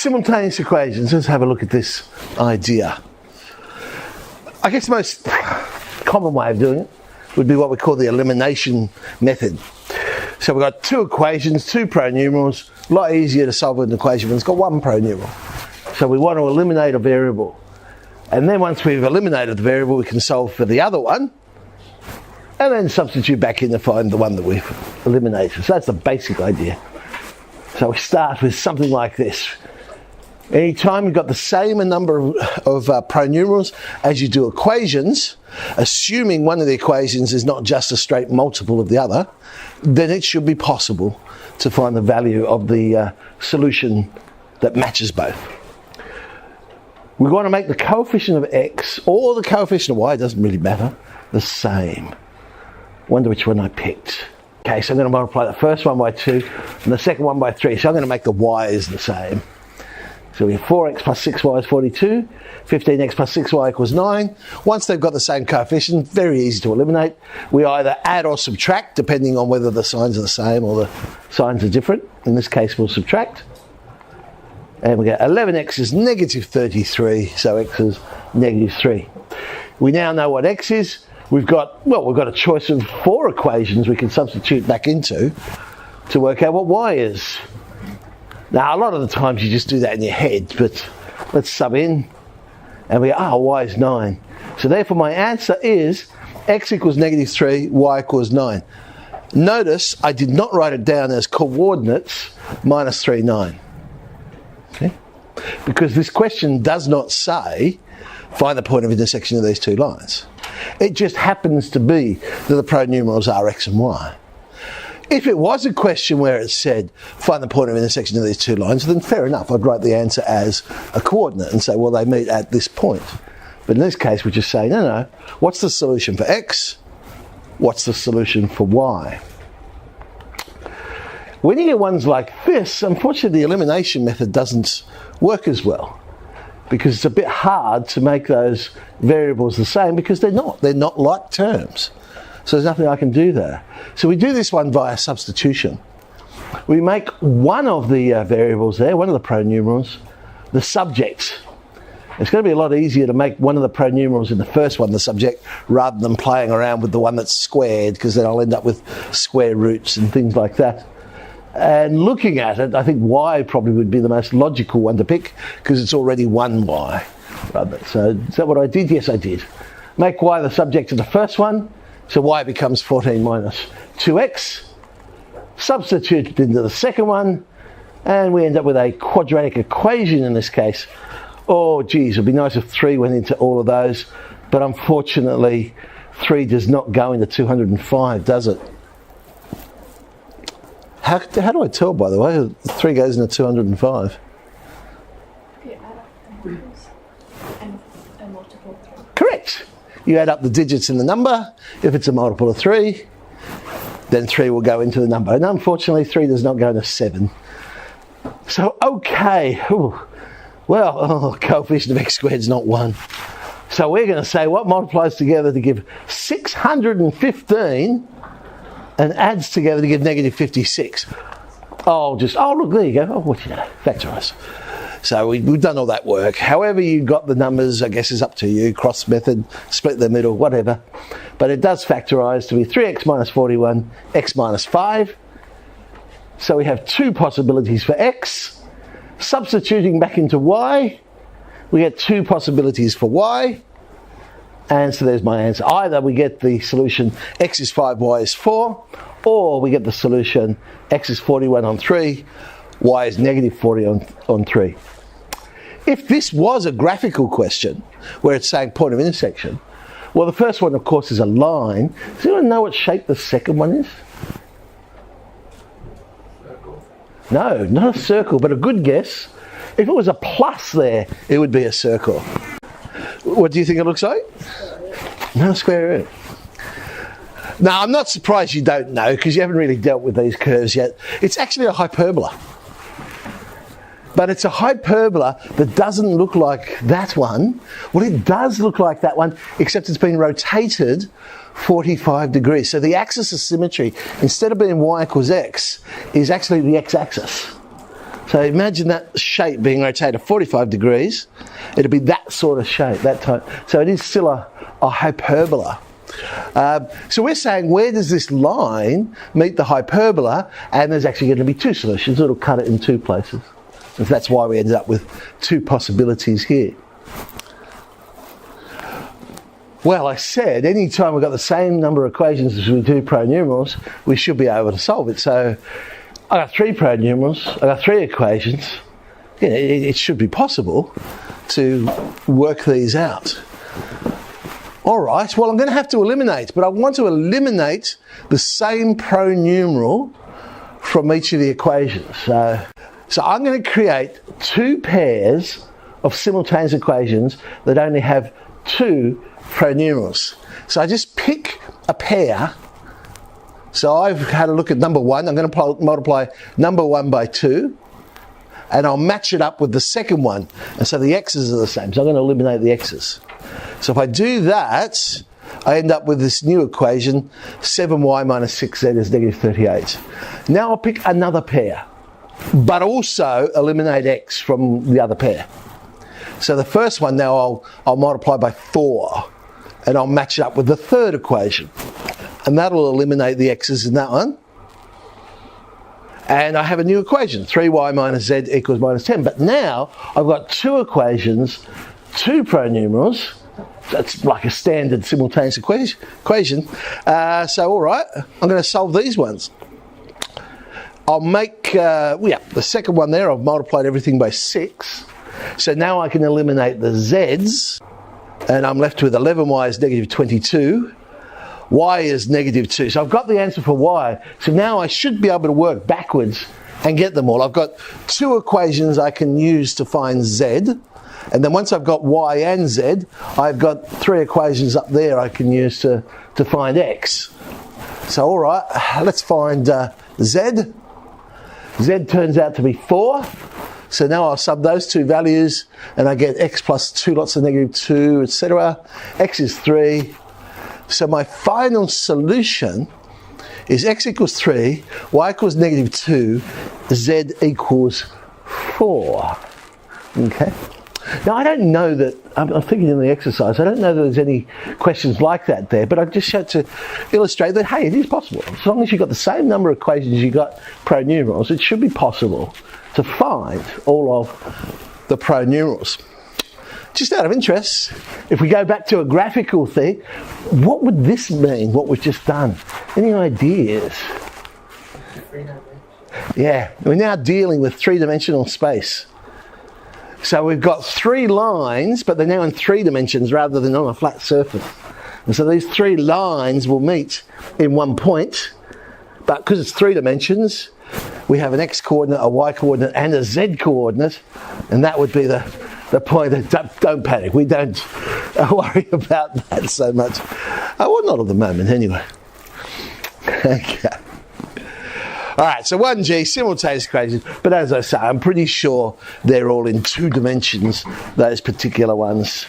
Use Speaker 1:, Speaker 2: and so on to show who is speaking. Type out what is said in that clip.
Speaker 1: Simultaneous equations. Let's have a look at this idea. I guess the most common way of doing it would be what we call the elimination method. So we've got two equations, two pronumerals. A lot easier to solve an equation when it's got one pronumeral. So we want to eliminate a variable. And then once we've eliminated the variable, we can solve for the other one. And then substitute back in to find the one that we've eliminated. So that's the basic idea. So we start with something like this. Anytime you've got the same number of pronumerals as you do equations, assuming one of the equations is not just a straight multiple of the other, then it should be possible to find the value of the solution that matches both. We want to make the coefficient of x or the coefficient of y, it doesn't really matter, the same. Wonder which one I picked. Okay, so I'm going to multiply the first one by 2 and the second one by 3. So I'm going to make the y's the same. So we have 4x plus 6y is 42, 15x plus 6y equals 9. Once they've got the same coefficient, very easy to eliminate. We either add or subtract, depending on whether the signs are the same or the signs are different. In this case, we'll subtract. And we get 11x is negative 33, so x is negative 3. We now know what x is. We've got a choice of 4 equations we can substitute back into to work out what y is. Now, a lot of the times you just do that in your head, but let's sub in, and we go, y is 9. So therefore my answer is x equals negative 3, y equals 9. Notice I did not write it down as coordinates minus 3, 9. Okay? Because this question does not say find the point of intersection of these two lines. It just happens to be that the pronumerals are x and y. If it was a question where it said find the point of intersection of these two lines, then fair enough, I'd write the answer as a coordinate and say, well, they meet at this point. But in this case, we just say, no, what's the solution for x? What's the solution for y? When you get ones like this, unfortunately the elimination method doesn't work as well, because it's a bit hard to make those variables the same because they're not like terms. So there's nothing I can do there. So we do this one via substitution. We make one of the variables there, one of the pronumerals, the subject. It's going to be a lot easier to make one of the pronumerals in the first one the subject rather than playing around with the one that's squared, because then I'll end up with square roots and things like that. And looking at it, I think y probably would be the most logical one to pick because it's already one y. So is that what I did? Yes, I did. Make y the subject of the first one. So y becomes 14 minus 2x. Substitute it into the second one, and we end up with a quadratic equation in this case. Oh, geez, it would be nice if 3 went into all of those, but unfortunately 3 does not go into 205, does it? How do I tell, by the way, 3 goes into 205?
Speaker 2: You add up the numbers and a multiple of 3.
Speaker 1: Correct. You add up the digits in the number. If it's a multiple of 3, then 3 will go into the number. And unfortunately, 3 does not go into 7. So, okay. Coefficient of x squared is not 1. So we're going to say what multiplies together to give 615 and adds together to give negative 56. Look, there you go. Factorise. So we've done all that work. However you got the numbers, I guess, is up to you. Cross method, split the middle, whatever. But it does factorise to be 3x minus 41, x minus 5. So we have 2 possibilities for x. Substituting back into y, we get 2 possibilities for y. And so there's my answer. Either we get the solution x is 5, y is 4, or we get the solution x is 41 on 3, y is negative 40 on 3. If this was a graphical question, where it's saying point of intersection, well, the first one, of course, is a line. Does anyone know what shape the second one is?
Speaker 3: Circle.
Speaker 1: No, not a circle, but a good guess. If it was a plus there, it would be a circle. What do you think it looks like? No, square root. Now, I'm not surprised you don't know, because you haven't really dealt with these curves yet. It's actually a hyperbola. But it's a hyperbola that doesn't look like that one. Well, it does look like that one, except it's been rotated 45 degrees. So the axis of symmetry, instead of being y equals x, is actually the x-axis. So imagine that shape being rotated 45 degrees. It'd be that sort of shape, that type. So it is still a hyperbola. So we're saying, where does this line meet the hyperbola? And there's actually going to be two solutions. It'll cut it in two places. And that's why we ended up with two possibilities here. Well, I said, any time we've got the same number of equations as we do pronumerals, we should be able to solve it. So I got three pronumerals, I got three equations. You know, it should be possible to work these out. All right, well, I'm going to have to eliminate, but I want to eliminate the same pronumeral from each of the equations. So I'm going to create two pairs of simultaneous equations that only have two pronumerals. So I just pick a pair. So I've had a look at number one. I'm going to multiply number one by 2, and I'll match it up with the second one. And so the x's are the same. So I'm going to eliminate the x's. So if I do that, I end up with this new equation, 7y minus 6z is negative 38. Now I'll pick another pair, but also eliminate x from the other pair. So the first one now I'll multiply by 4, and I'll match it up with the third equation. And that'll eliminate the x's in that one. And I have a new equation, 3y minus z equals minus 10. But now I've got two equations, two pronumerals. That's like a standard simultaneous equation. So all right, I'm going to solve these ones. I'll make, the second one there, I've multiplied everything by 6. So now I can eliminate the z's, and I'm left with 11y is negative 22. Y is negative 2. So I've got the answer for y. So now I should be able to work backwards and get them all. I've got two equations I can use to find z. And then once I've got y and z, I've got three equations up there I can use to find x. So all right, let's find z. Z turns out to be 4. So now I'll sub those two values and I get x plus 2 lots of negative 2, etc. X is 3. So my final solution is x equals 3, y equals negative 2, z equals 4. Okay. Now I don't know that, I'm thinking in the exercise, I don't know that there's any questions like that there, but I've just showed to illustrate that, hey, it is possible. As long as you've got the same number of equations you've got pronumerals, it should be possible to find all of the pronumerals. Just out of interest, if we go back to a graphical thing, what would this mean, what we've just done? Any ideas? Yeah, we're now dealing with three-dimensional space. So we've got three lines, but they're now in 3 dimensions rather than on a flat surface. And so these three lines will meet in one point, but because it's 3 dimensions, we have an x-coordinate, a y-coordinate, and a z-coordinate, and that would be the point that don't panic. We don't worry about that so much. Well, not at the moment, anyway. Okay. All right, so 1G, simultaneous equations, but as I say, I'm pretty sure they're all in 2 dimensions, those particular ones.